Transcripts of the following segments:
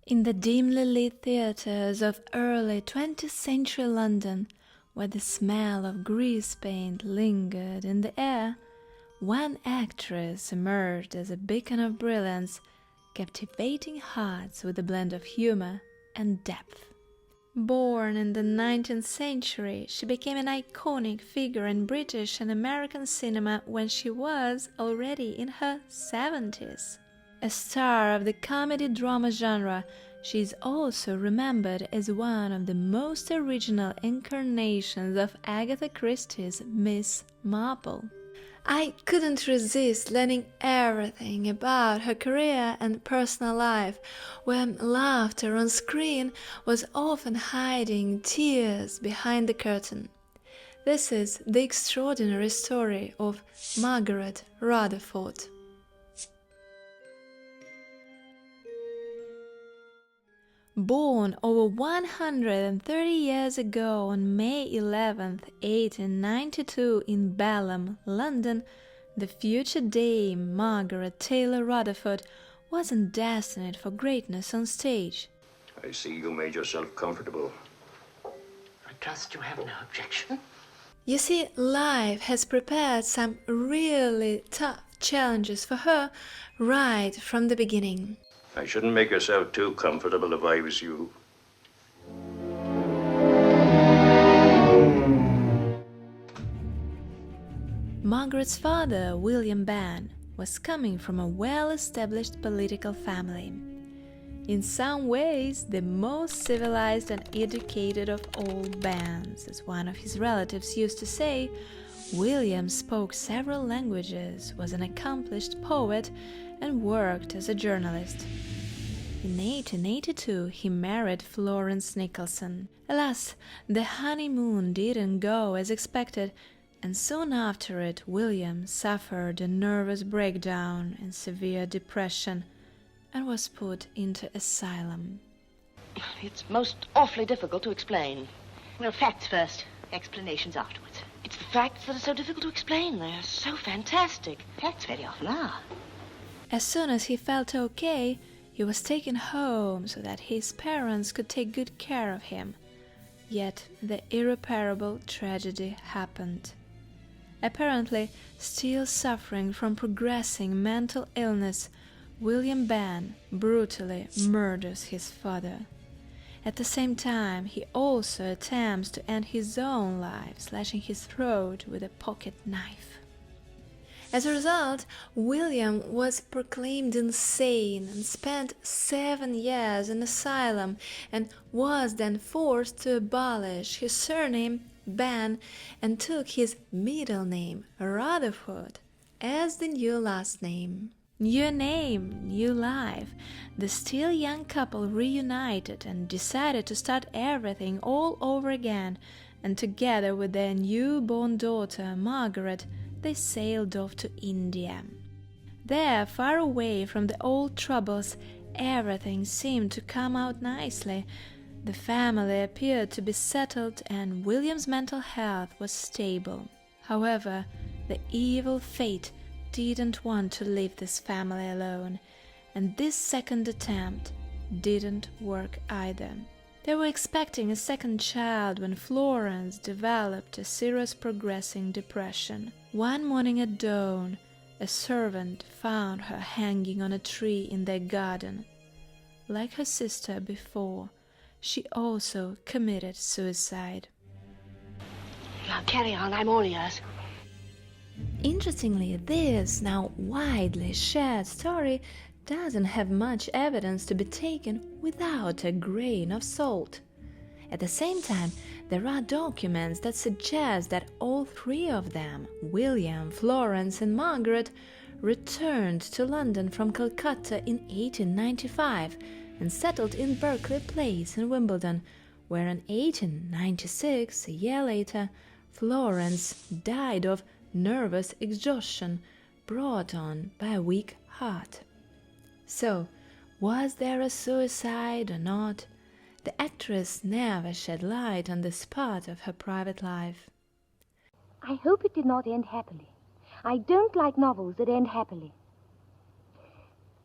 In the dimly lit theatres of early 20th century London, where the smell of grease paint lingered in the air, one actress emerged as a beacon of brilliance, captivating hearts with a blend of humor and depth. Born in the 19th century, she became an iconic figure in British and American cinema when she was already in her 70s. A star of the comedy-drama genre, she is also remembered as one of the most original incarnations of Agatha Christie's Miss Marple. I couldn't resist learning everything about her career and personal life, where laughter on screen was often hiding tears behind the curtain. This is the extraordinary story of Margaret Rutherford. Born over 130 years ago on May 11, 1892 in Balham, London, the future Dame Margaret Taylor Rutherford wasn't destined for greatness on stage. I see you made yourself comfortable. I trust you have no objection. You see, life has prepared some really tough challenges for her right from the beginning. I shouldn't make yourself too comfortable if I was you. Margaret's father, William Bann, was coming from a well-established political family. In some ways, the most civilized and educated of all Banns, as one of his relatives used to say. William spoke several languages, was an accomplished poet, and worked as a journalist. In 1882, he married Florence Nicholson. Alas, the honeymoon didn't go as expected, and soon after it, William suffered a nervous breakdown and severe depression, and was put into asylum. It's most awfully difficult to explain. Well, facts first, explanations afterwards. It's the facts that are so difficult to explain. They're so fantastic. Facts very often are. As soon as he felt okay, he was taken home so that his parents could take good care of him. Yet the irreparable tragedy happened. Apparently, still suffering from progressing mental illness, William Bann brutally murders his father. At the same time, he also attempts to end his own life, slashing his throat with a pocket knife. As a result, William was proclaimed insane and spent 7 years in asylum, and was then forced to abolish his surname, Bann, and took his middle name, Rutherford, as the new last name. New name, new life. The still young couple reunited and decided to start everything all over again, and together with their newborn daughter, Margaret, they sailed off to India. There, far away from the old troubles, everything seemed to come out nicely. The family appeared to be settled, and William's mental health was stable. However, the evil fate didn't want to leave this family alone, and this second attempt didn't work either. They were expecting a second child when Florence developed a serious progressing depression. One morning at dawn, a servant found her hanging on a tree in their garden. Like her sister before, she also committed suicide. Now carry on, I'm all ears. Interestingly, this now widely shared story doesn't have much evidence to be taken without a grain of salt. At the same time, there are documents that suggest that all three of them, William, Florence and Margaret, returned to London from Calcutta in 1895 and settled in Berkeley Place in Wimbledon, where in 1896, a year later, Florence died of nervous exhaustion brought on by a weak heart. So, was there a suicide or not? The actress never shed light on this part of her private life. I hope it did not end happily. I don't like novels that end happily.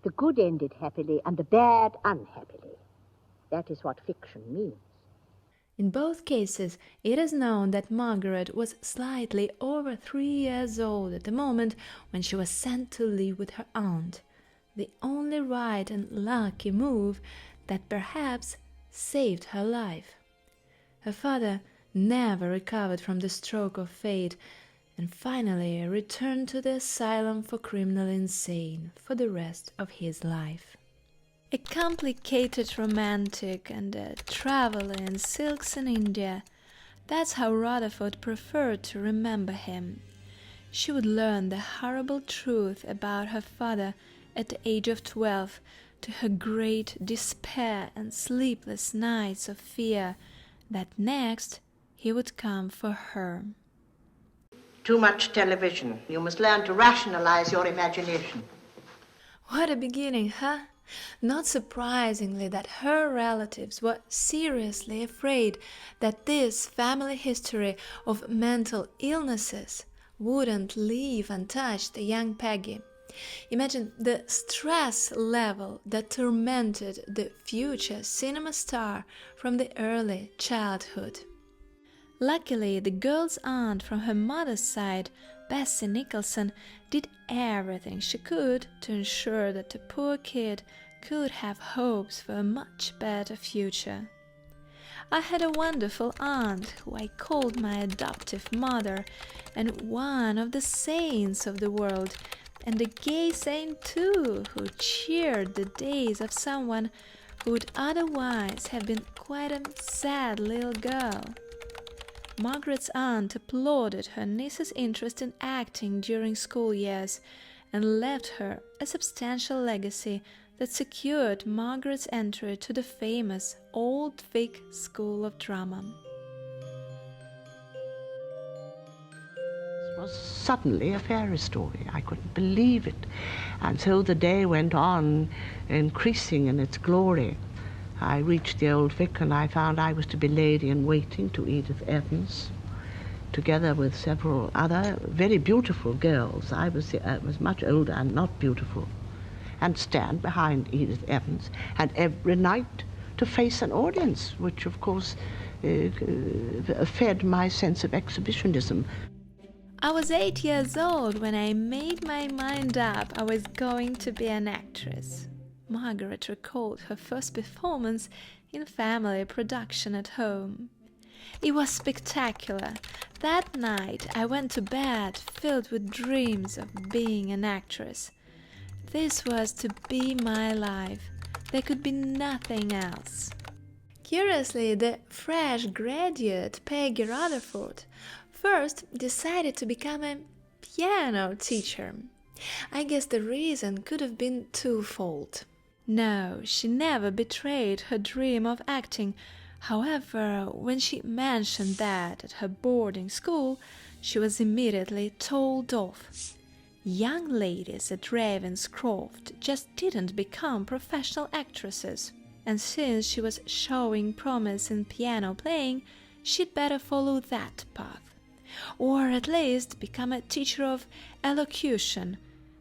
The good ended happily and the bad unhappily. That is what fiction means. In both cases, it is known that Margaret was slightly over 3 years old at the moment when she was sent to live with her aunt, the only right and lucky move that perhaps saved her life. Her father never recovered from the stroke of fate and finally returned to the asylum for criminally insane for the rest of his life. A complicated romantic and a traveler in silks in India. That's how Rutherford preferred to remember him. She would learn the horrible truth about her father at the age of 12, to her great despair and sleepless nights of fear that next he would come for her. Too much television. You must learn to rationalize your imagination. What a beginning, huh? Not surprisingly that her relatives were seriously afraid that this family history of mental illnesses wouldn't leave untouched the young Peggy. Imagine the stress level that tormented the future cinema star from the early childhood. Luckily, the girl's aunt from her mother's side, Bessie Nicholson, did everything she could to ensure that the poor kid could have hopes for a much better future. I had a wonderful aunt who I called my adoptive mother, and one of the saints of the world, and a gay saint too, who cheered the days of someone who would otherwise have been quite a sad little girl. Margaret's aunt applauded her niece's interest in acting during school years and left her a substantial legacy that secured Margaret's entry to the famous Old Vic School of Drama. It was suddenly a fairy story. I couldn't believe it. And so the day went on, increasing in its glory. I reached the Old Vic and I found I was to be lady-in-waiting to Edith Evans, together with several other very beautiful girls. I was much older and not beautiful, and stand behind Edith Evans, and every night to face an audience, which of course fed my sense of exhibitionism. I was 8 years old when I made my mind up I was going to be an actress. Margaret recalled her first performance in family production at home. It was spectacular. That night I went to bed filled with dreams of being an actress. This was to be my life. There could be nothing else. Curiously, the fresh graduate Peggy Rutherford first decided to become a piano teacher. I guess the reason could have been twofold. No, she never betrayed her dream of acting. However, when she mentioned that at her boarding school, she was immediately told off. Young ladies at Ravenscroft just didn't become professional actresses, and since she was showing promise in piano playing, she'd better follow that path, or at least become a teacher of elocution,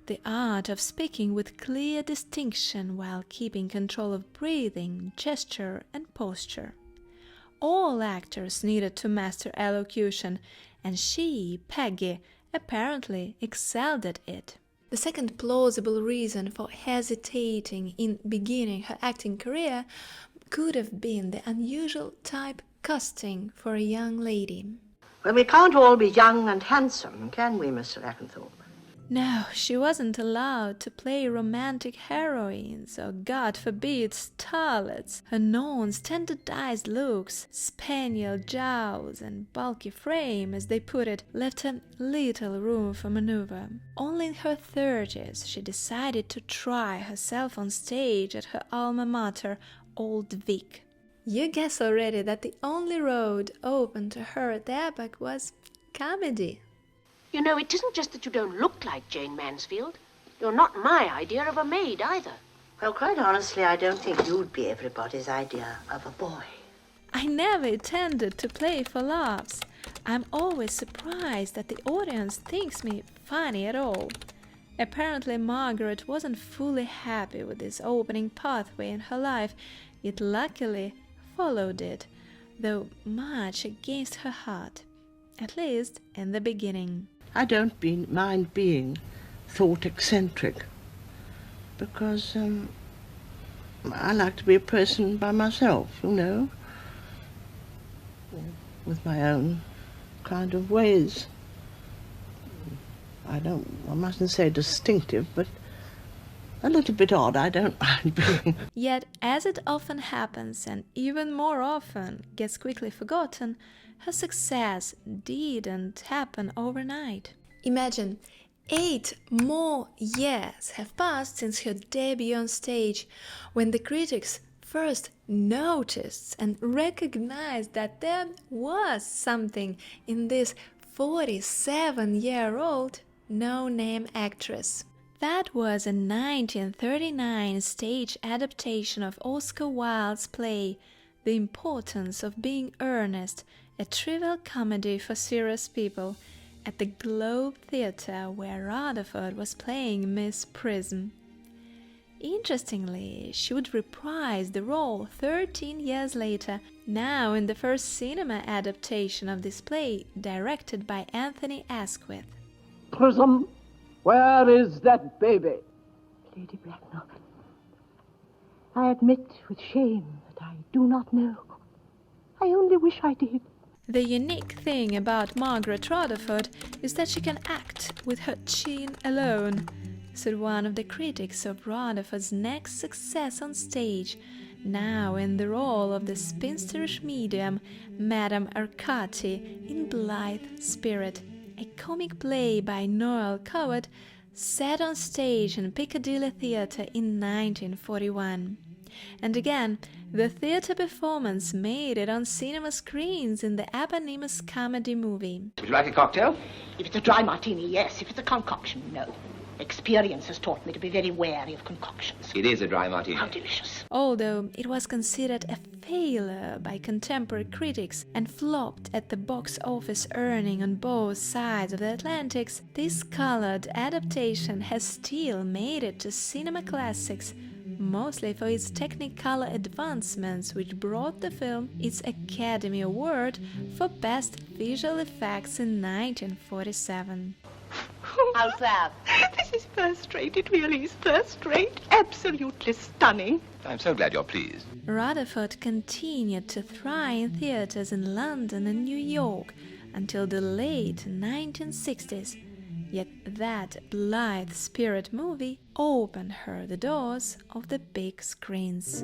the art of speaking with clear distinction while keeping control of breathing, gesture, and posture. All actors needed to master elocution, and she, Peggy, apparently excelled at it. The second plausible reason for hesitating in beginning her acting career could have been the unusual typecasting for a young lady. Well, we can't all be young and handsome, can we, Mr. Ackensthorpe? No, she wasn't allowed to play romantic heroines or, God forbid, starlets. Her non-standardized looks, spaniel jowls, and bulky frame, as they put it, left her little room for maneuver. Only in her 30s she decided to try herself on stage at her alma mater, Old Vic. You guess already that the only road open to her at the epoch was comedy. You know, it isn't just that you don't look like Jane Mansfield. You're not my idea of a maid, either. Well, quite honestly, I don't think you'd be everybody's idea of a boy. I never intended to play for laughs. I'm always surprised that the audience thinks me funny at all. Apparently, Margaret wasn't fully happy with this opening pathway in her life, yet luckily followed it, though much against her heart, at least in the beginning. I don't mind being thought eccentric, because I like to be a person by myself, you know, with my own kind of ways. I mustn't say distinctive, but a little bit odd I don't mind being. Yet, as it often happens, and even more often gets quickly forgotten, her success didn't happen overnight. Imagine, 8 more years have passed since her debut on stage, when the critics first noticed and recognized that there was something in this 47-year-old no-name actress. That was a 1939 stage adaptation of Oscar Wilde's play The Importance of Being Earnest, a trivial comedy for serious people, at the Globe Theatre, where Rutherford was playing Miss Prism. Interestingly, she would reprise the role 13 years later, now in the first cinema adaptation of this play, directed by Anthony Asquith. Prism, where is that baby? Lady Bracknell, I admit with shame that I do not know. I only wish I did. The unique thing about Margaret Rutherford is that she can act with her chin alone, said one of the critics of Rutherford's next success on stage, now in the role of the spinsterish medium Madame Arcati in Blithe Spirit, a comic play by Noel Coward set on stage in Piccadilly Theatre in 1941. And again, the theatre performance made it on cinema screens in the eponymous comedy movie. Would you like a cocktail? If it's a dry martini, yes. If it's a concoction, no. Experience has taught me to be very wary of concoctions. It is a dry martini. How delicious. Although it was considered a failure by contemporary critics and flopped at the box office, earning on both sides of the Atlantic, this colored adaptation has still made it to cinema classics, mostly for its technicolor advancements, which brought the film its Academy Award for Best Visual Effects in 1947. How's that? This is first rate. It really is first rate. Absolutely stunning. I'm so glad you're pleased. Rutherford continued to thrive in theatres in London and New York until the late 1960s. Yet that Blithe Spirit movie opened her the doors of the big screens.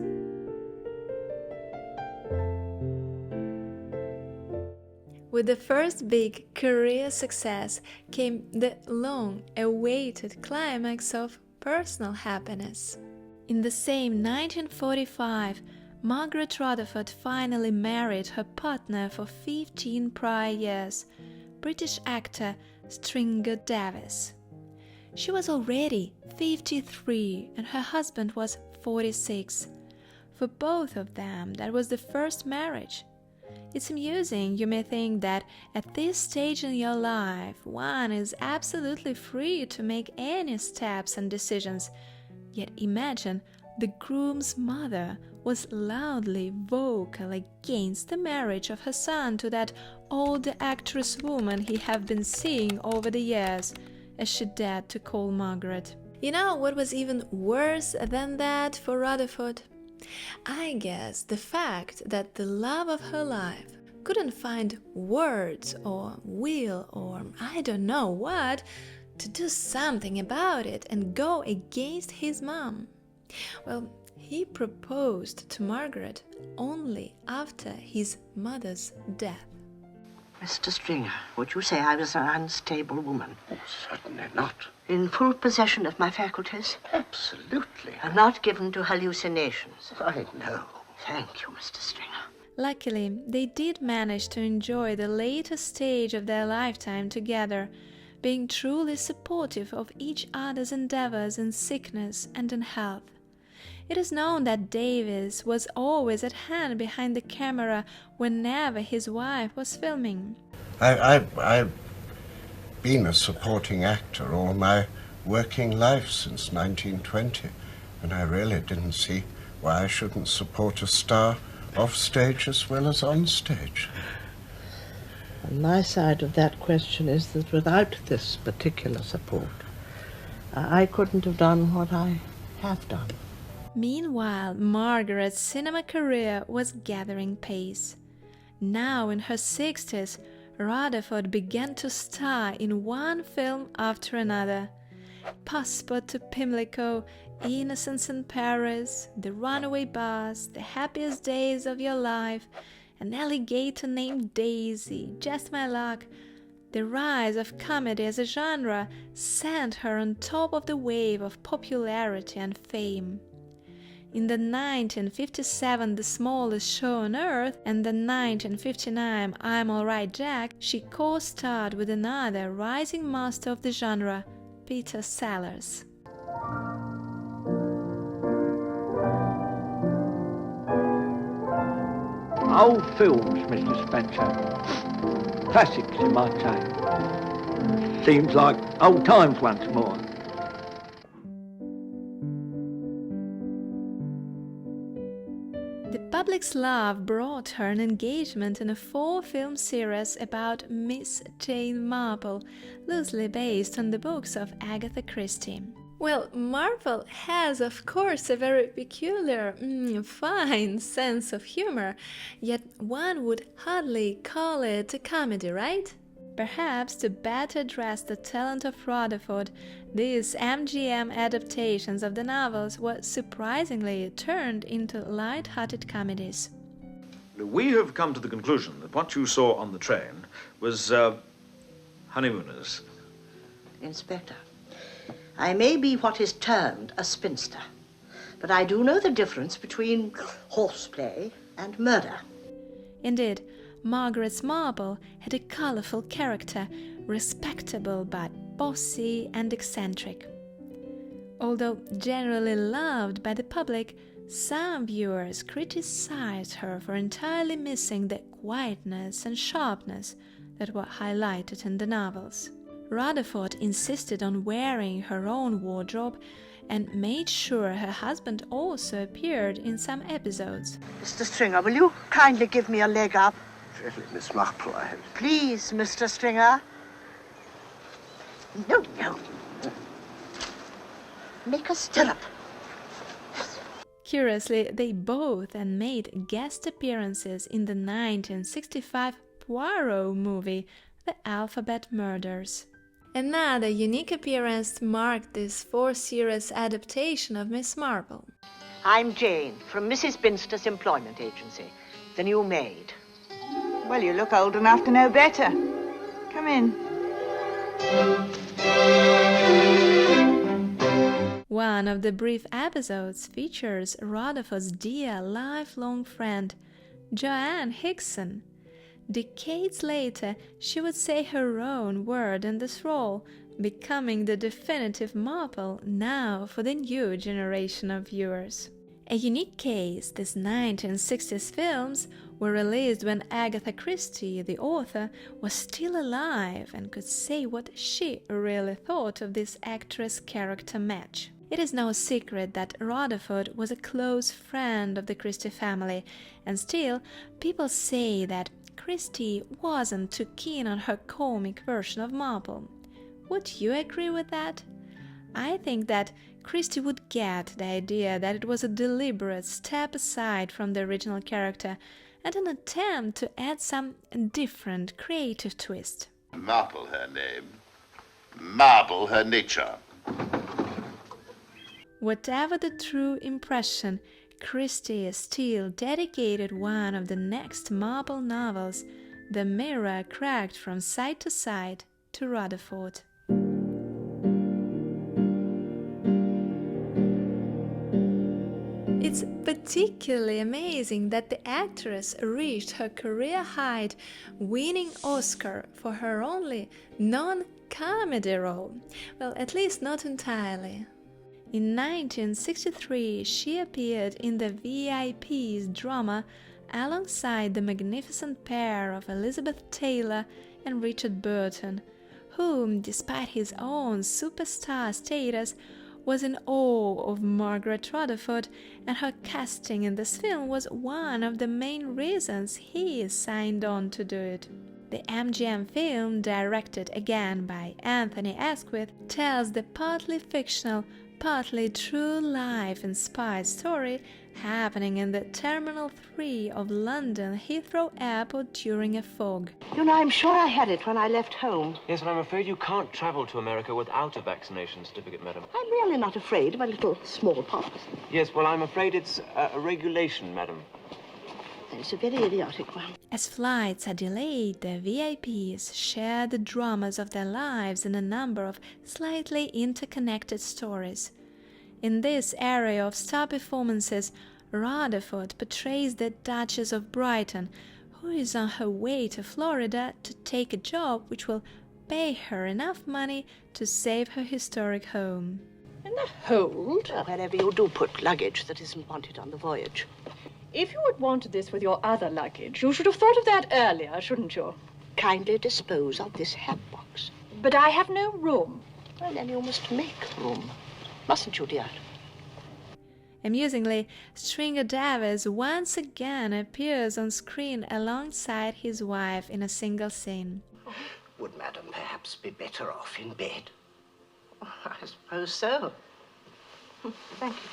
With the first big career success came the long-awaited climax of personal happiness. In the same 1945, Margaret Rutherford finally married her partner for 15 prior years, British actor Stringer Davis. She was already 53 and her husband was 46. For both of them, that was the first marriage. It's amusing, you may think, that at this stage in your life, one is absolutely free to make any steps and decisions. Yet imagine the groom's mother was loudly vocal against the marriage of her son to that older actress woman he had been seeing over the years, as she dared to call Margaret. You know what was even worse than that for Rutherford? I guess the fact that the love of her life couldn't find words or will or I don't know what to do something about it and go against his mom. Well, he proposed to Margaret only after his mother's death. Mr. Stringer, would you say I was an unstable woman? Oh, certainly not. In full possession of my faculties? Absolutely. And not given to hallucinations? I know. Thank you, Mr. Stringer. Luckily, they did manage to enjoy the later stage of their lifetime together, being truly supportive of each other's endeavors in sickness and in health. It is known that Davis was always at hand behind the camera whenever his wife was filming. I've been a supporting actor all my working life since 1920, and I really didn't see why I shouldn't support a star off stage as well as on stage. And my side of that question is that without this particular support, I couldn't have done what I have done. Meanwhile, Margaret's cinema career was gathering pace. Now in her 60s, Rutherford began to star in one film after another. Passport to Pimlico, Innocence in Paris, The Runaway Bus, The Happiest Days of Your Life, An Alligator Named Daisy, Just My Luck. The rise of comedy as a genre sent her on top of the wave of popularity and fame. In the 1957 The Smallest Show on Earth and the 1959 I'm Alright Jack, she co-starred with another rising master of the genre, Peter Sellers. Old films, Mr. Spencer. Classics, you might say. Seems like old times once more. The public's love brought her an engagement in a 4-film series about Miss Jane Marple, loosely based on the books of Agatha Christie. Well, Marple has, of course, a very peculiar, fine sense of humor, yet one would hardly call it a comedy, right? Perhaps to better address the talent of Rutherford, these MGM adaptations of the novels were surprisingly turned into light-hearted comedies. We have come to the conclusion that what you saw on the train was honeymooners. Inspector, I may be what is termed a spinster, but I do know the difference between horseplay and murder. Indeed, Margaret Marple had a colorful character, respectable but bossy and eccentric. Although generally loved by the public, some viewers criticized her for entirely missing the quietness and sharpness that were highlighted in the novels. Rutherford insisted on wearing her own wardrobe and made sure her husband also appeared in some episodes. Mr. Stringer, will you kindly give me a leg up? Really, Miss Marple, Please, Mr. Stringer. No. Make a stirrup. Curiously, they both then made guest appearances in the 1965 Poirot movie, The Alphabet Murders. Another unique appearance marked this 4-series adaptation of Miss Marple. I'm Jane, from Mrs. Binster's employment agency, the new maid. Well, you look old enough to know better. Come in. One of the brief episodes features Rutherford's dear lifelong friend, Joanne Hickson. Decades later, she would say her own word in this role, becoming the definitive Marple now for the new generation of viewers. A unique case, these 1960s films were released when Agatha Christie, the author, was still alive and could say what she really thought of this actress-character match. It is no secret that Rutherford was a close friend of the Christie family, and still, people say that Christie wasn't too keen on her comic version of Marple. Would you agree with that? I think that Christie would get the idea that it was a deliberate step aside from the original character and an attempt to add some different creative twist. Marple her name, Marble her nature. Whatever the true impression, Christie still dedicated one of the next Marple novels, The Mirror Cracked from Side to Side, to Rutherford. It's particularly amazing that the actress reached her career height, winning Oscar for her only non-comedy role. Well, at least not entirely. In 1963, she appeared in the VIP's drama alongside the magnificent pair of Elizabeth Taylor and Richard Burton, whom, despite his own superstar status, was in awe of Margaret Rutherford, and her casting in this film was one of the main reasons he signed on to do it. The MGM film, directed again by Anthony Asquith, tells the partly fictional, partly true life-inspired story happening in the Terminal 3 of London Heathrow Airport during a fog. You know, I'm sure I had it when I left home. Yes, but I'm afraid you can't travel to America without a vaccination certificate, madam. I'm really not afraid of a little smallpox. Yes, well, I'm afraid it's a regulation, madam. It's a very idiotic one. As flights are delayed, the VIPs share the dramas of their lives in a number of slightly interconnected stories. In this area of star performances, Rutherford portrays the Duchess of Brighton, who is on her way to Florida to take a job which will pay her enough money to save her historic home. In the hold? Wherever you do put luggage that isn't wanted on the voyage. If you had wanted this with your other luggage, you should have thought of that earlier, shouldn't you? Kindly dispose of this hat box. But I have no room. Well, then you must make room. Mustn't you, dear? Amusingly, Stringer Davis once again appears on screen alongside his wife in a single scene. Would Madam perhaps be better off in bed? I suppose so. Thank you.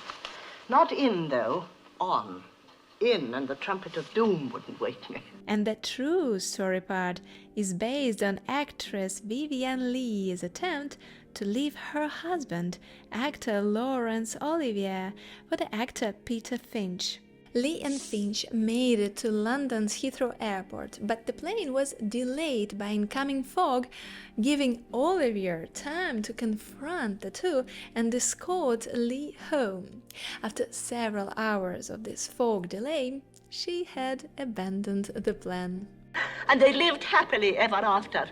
Not in, though. On. In, and the trumpet of doom wouldn't wake me. And the true story part is based on actress Vivian Lee's attempt to leave her husband, actor Laurence Olivier, for the actor Peter Finch. Lee and Finch made it to London's Heathrow Airport, but the plane was delayed by incoming fog, giving Olivier time to confront the two and escort Lee home. After several hours of this fog delay, she had abandoned the plan. And they lived happily ever after.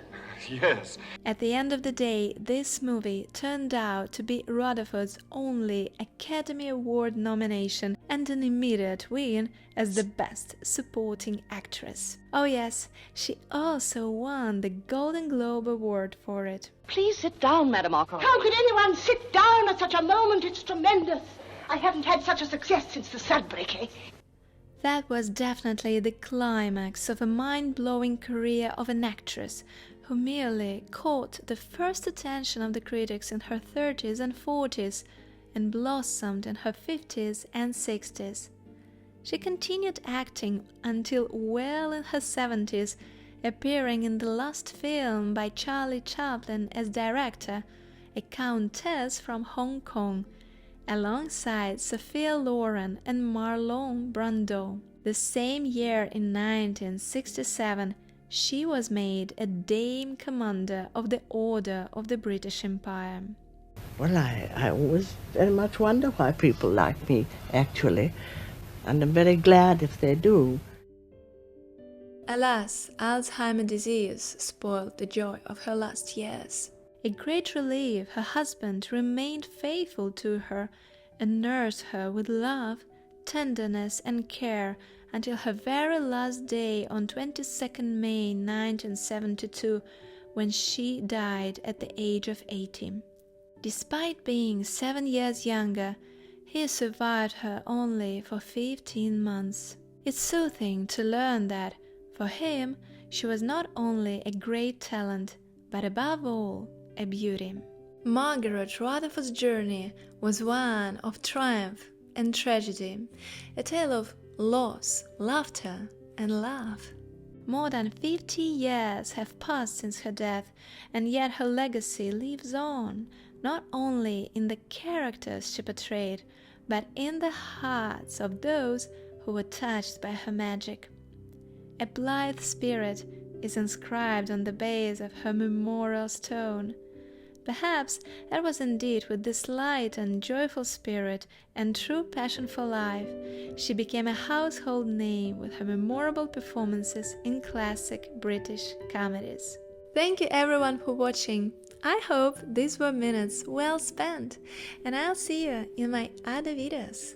Yes. At the end of the day, this movie turned out to be Rutherford's only Academy Award nomination and an immediate win as the Best Supporting Actress. Oh yes, she also won the Golden Globe Award for it. Please sit down, Madame Arcati. How could anyone sit down at such a moment? It's tremendous. I haven't had such a success since the Sudbury case. That was definitely the climax of a mind-blowing career of an actress who merely caught the first attention of the critics in her 30s and 40s and blossomed in her 50s and 60s. She continued acting until well in her 70s, appearing in the last film by Charlie Chaplin as director, A Countess from Hong Kong, alongside Sophia Loren and Marlon Brando. The same year, in 1967, she was made a Dame Commander of the Order of the British Empire. Well, I always very much wonder why people like me, actually, and I'm very glad if they do. Alas, Alzheimer's disease spoiled the joy of her last years. A great relief, her husband remained faithful to her and nursed her with love, tenderness and care until her very last day on 22nd May 1972, when she died at the age of 80. Despite being 7 years younger, he survived her only for 15 months. It's soothing to learn that, for him, she was not only a great talent, but above all, a beauty. Margaret Rutherford's journey was one of triumph and tragedy, a tale of loss, laughter, and love. More than 50 years have passed since her death, and yet her legacy lives on, not only in the characters she portrayed, but in the hearts of those who were touched by her magic. A blithe spirit is inscribed on the base of her memorial stone. Perhaps that was indeed with this light and joyful spirit and true passion for life she became a household name with her memorable performances in classic British comedies. Thank you everyone for watching. I hope these were minutes well spent, and I'll see you in my other videos.